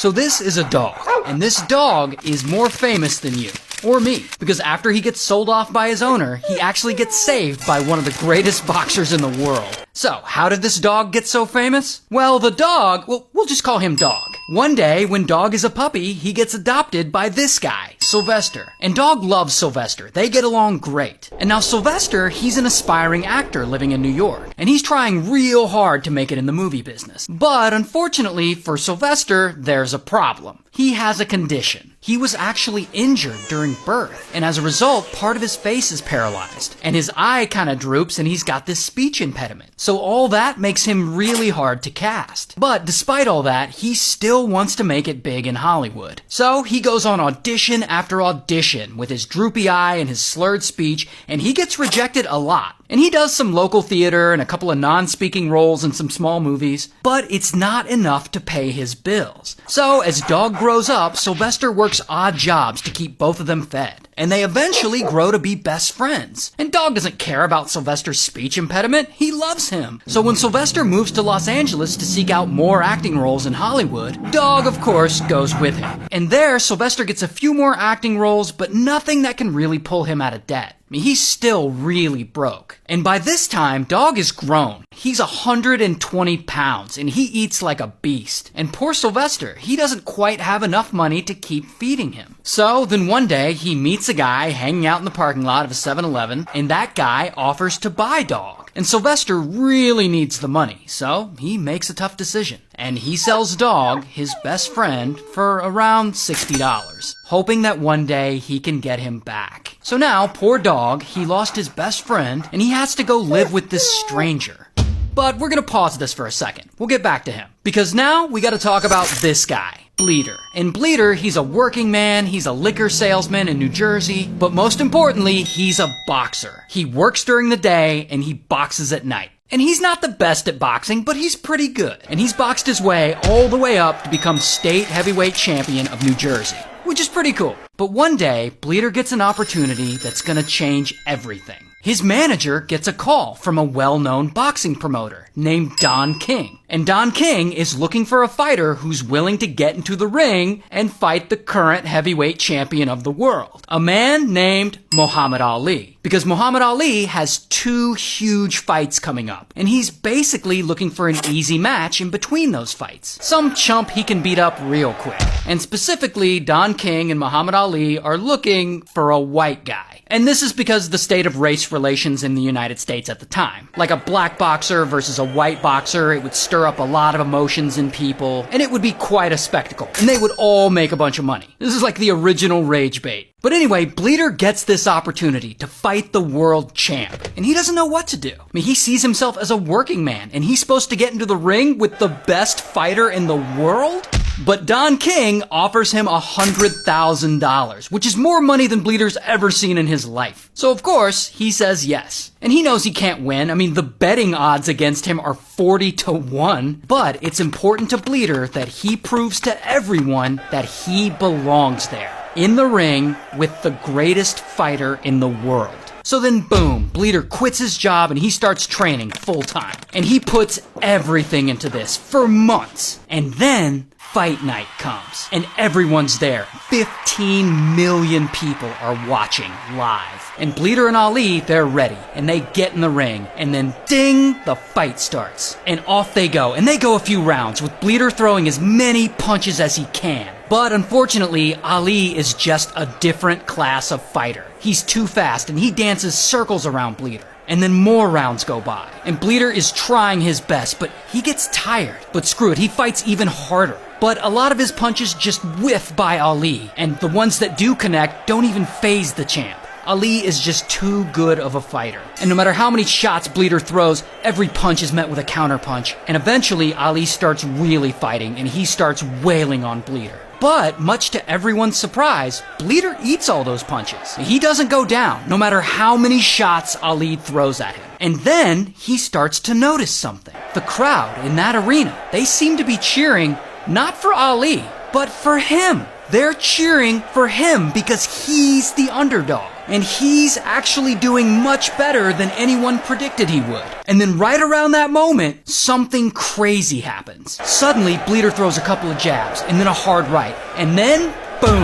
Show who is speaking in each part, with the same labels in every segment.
Speaker 1: So this is a dog, and this dog is more famous than you. Or me, because after he gets sold off by his owner, he actually gets saved by one of the greatest boxers in the world. So, how did this dog get so famous? Well, the dog, we'll just call him Dog. One day, when Dog is a puppy, he gets adopted by this guy, Sylvester. And Dog loves Sylvester. They get along great. And now Sylvester, he's an aspiring actor living in New York. And he's trying real hard to make it in the movie business. But unfortunately for Sylvester, there's a problem. He has a condition. He was actually injured during birth, and as a result, part of his face is paralyzed, and his eye kind of droops, and he's got this speech impediment. So all that makes him really hard to cast. But despite all that, he still wants to make it big in Hollywood. So he goes on audition after audition with his droopy eye and his slurred speech, and he gets rejected a lot. And he does some local theater and a couple of non-speaking roles in some small movies, but it's not enough to pay his bills. So as Dog grows up, Sylvester works odd jobs to keep both of them fed. And they eventually grow to be best friends. And Dog doesn't care about Sylvester's speech impediment. He loves him. So when Sylvester moves to Los Angeles to seek out more acting roles in Hollywood, Dog, of course, goes with him. And there, Sylvester gets a few more acting roles, but nothing that can really pull him out of debt. I mean, he's still really broke. And by this time, Dog is grown. He's 120 pounds, and he eats like a beast. And poor Sylvester, he doesn't quite have enough money to keep feeding him. So then one day, he meets a guy hanging out in the parking lot of a 7-Eleven, and that guy offers to buy Dog. And Sylvester really needs the money, so he makes a tough decision. And he sells Dog, his best friend, for around $60, hoping that one day he can get him back. So now, poor Dog, he lost his best friend, and he has to go live with this stranger. But we're gonna pause this for a second. We'll get back to him. Because now, we gotta talk about this guy. Bleeder. And Bleeder, he's a working man, he's a liquor salesman in New Jersey, but most importantly, he's a boxer. He works during the day, and he boxes at night. And he's not the best at boxing, but he's pretty good. And he's boxed his way all the way up to become state heavyweight champion of New Jersey, which is pretty cool. But one day, Bleeder gets an opportunity that's gonna change everything. His manager gets a call from a well-known boxing promoter named Don King. And Don King is looking for a fighter who's willing to get into the ring and fight the current heavyweight champion of the world, a man named Muhammad Ali. Because Muhammad Ali has 2 huge fights coming up, and he's basically looking for an easy match in between those fights. Some chump he can beat up real quick. And specifically, Don King and Muhammad Ali are looking for a white guy. And this is because of the state of race relations in the United States at the time. Like a black boxer versus a white boxer, it would stir up a lot of emotions in people, and it would be quite a spectacle. And they would all make a bunch of money. This is like the original rage bait. But anyway, Bleeder gets this opportunity to fight the world champ, and he doesn't know what to do. I mean, he sees himself as a working man, and he's supposed to get into the ring with the best fighter in the world? But Don King offers him $100,000, which is more money than Bleeder's ever seen in his life. So of course, he says yes. And he knows he can't win. I mean, the betting odds against him are 40-1. But it's important to Bleeder that he proves to everyone that he belongs there, in the ring with the greatest fighter in the world. So then boom, Bleeder quits his job and he starts training full time. And he puts everything into this for months. And then fight night comes and everyone's there. 15 million people are watching live. And Bleeder and Ali, they're ready and they get in the ring and then ding, the fight starts. And off they go, and they go a few rounds with Bleeder throwing as many punches as he can. But unfortunately, Ali is just a different class of fighter. He's too fast and he dances circles around Bleeder. And then more rounds go by. And Bleeder is trying his best, but he gets tired. But screw it, he fights even harder. But a lot of his punches just whiff by Ali, and the ones that do connect don't even faze the champ. Ali is just too good of a fighter. And no matter how many shots Bleeder throws, every punch is met with a counterpunch. And eventually, Ali starts really fighting, and he starts wailing on Bleeder. But, much to everyone's surprise, Bleeder eats all those punches. He doesn't go down, no matter how many shots Ali throws at him. And then, he starts to notice something. The crowd in that arena, they seem to be cheering not for Ali, but for him. They're cheering for him because he's the underdog. And he's actually doing much better than anyone predicted he would. And then right around that moment, something crazy happens. Suddenly, Bleeder throws a couple of jabs, and then a hard right. And then, boom.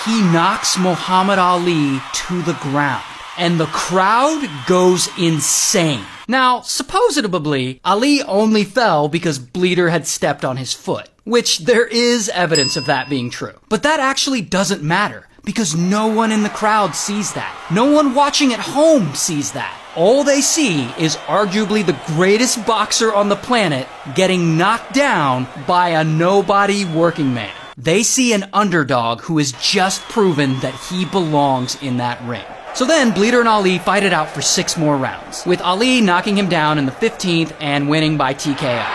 Speaker 1: He knocks Muhammad Ali to the ground. And the crowd goes insane. Now, supposedly, Ali only fell because Bleeder had stepped on his foot, which there is evidence of that being true. But that actually doesn't matter, because no one in the crowd sees that. No one watching at home sees that. All they see is arguably the greatest boxer on the planet getting knocked down by a nobody working man. They see an underdog who has just proven that he belongs in that ring. So then, Bleeder and Ali fight it out for 6 more rounds, with Ali knocking him down in the 15th and winning by TKO.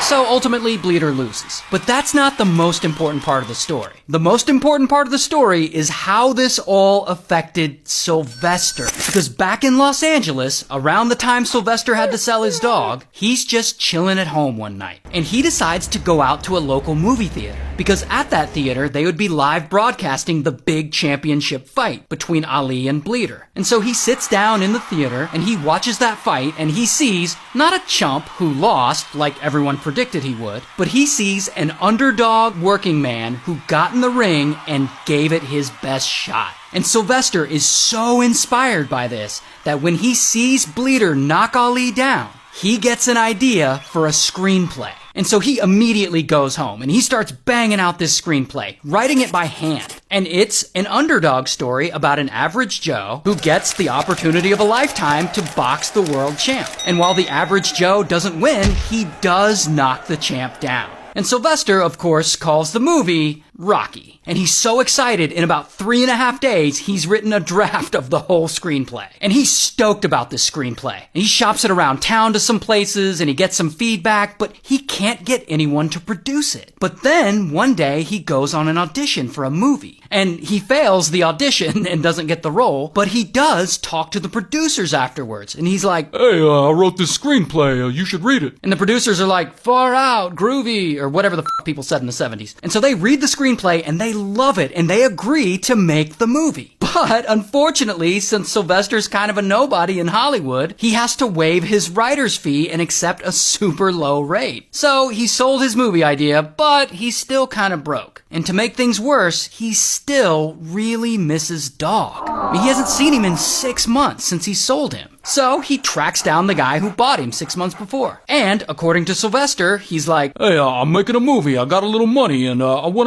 Speaker 1: So ultimately, Bleeder loses. But that's not the most important part of the story. The most important part of the story is how this all affected Sylvester. Because back in Los Angeles, around the time Sylvester had to sell his dog, he's just chilling at home one night. And he decides to go out to a local movie theater. Because at that theater, they would be live broadcasting the big championship fight between Ali and Bleeder. And so he sits down in the theater and he watches that fight and he sees not a chump who lost like everyone predicted he would, but he sees an underdog working man who got in the ring and gave it his best shot. And Sylvester is so inspired by this that when he sees Bleeder knock Ali down, he gets an idea for a screenplay. And so he immediately goes home and he starts banging out this screenplay, writing it by hand. And it's an underdog story about an average Joe who gets the opportunity of a lifetime to box the world champ. And while the average Joe doesn't win, he does knock the champ down. And Sylvester, of course, calls the movie Rocky. And he's so excited, in about 3.5 days, he's written a draft of the whole screenplay. And he's stoked about this screenplay. And he shops it around town to some places, and he gets some feedback, but he can't get anyone to produce it. But then, one day, he goes on an audition for a movie. And he fails the audition and doesn't get the role, but he does talk to the producers afterwards. And he's like,
Speaker 2: "Hey, I wrote this screenplay, you should read it."
Speaker 1: And the producers are like, "Far out, groovy," or whatever the people said in the 70s. And so they read the screenplay and they love it and they agree to make the movie. But unfortunately, since Sylvester's kind of a nobody in Hollywood, he has to waive his writer's fee and accept a super low rate. So he sold his movie idea, but he's still kind of broke. And to make things worse, he still really misses Dog. I mean, he hasn't seen him in 6 months since he sold him. So he tracks down the guy who bought him 6 months before. And according to Sylvester, he's like,
Speaker 2: "Hey, I'm making a movie. I got a little money and I want to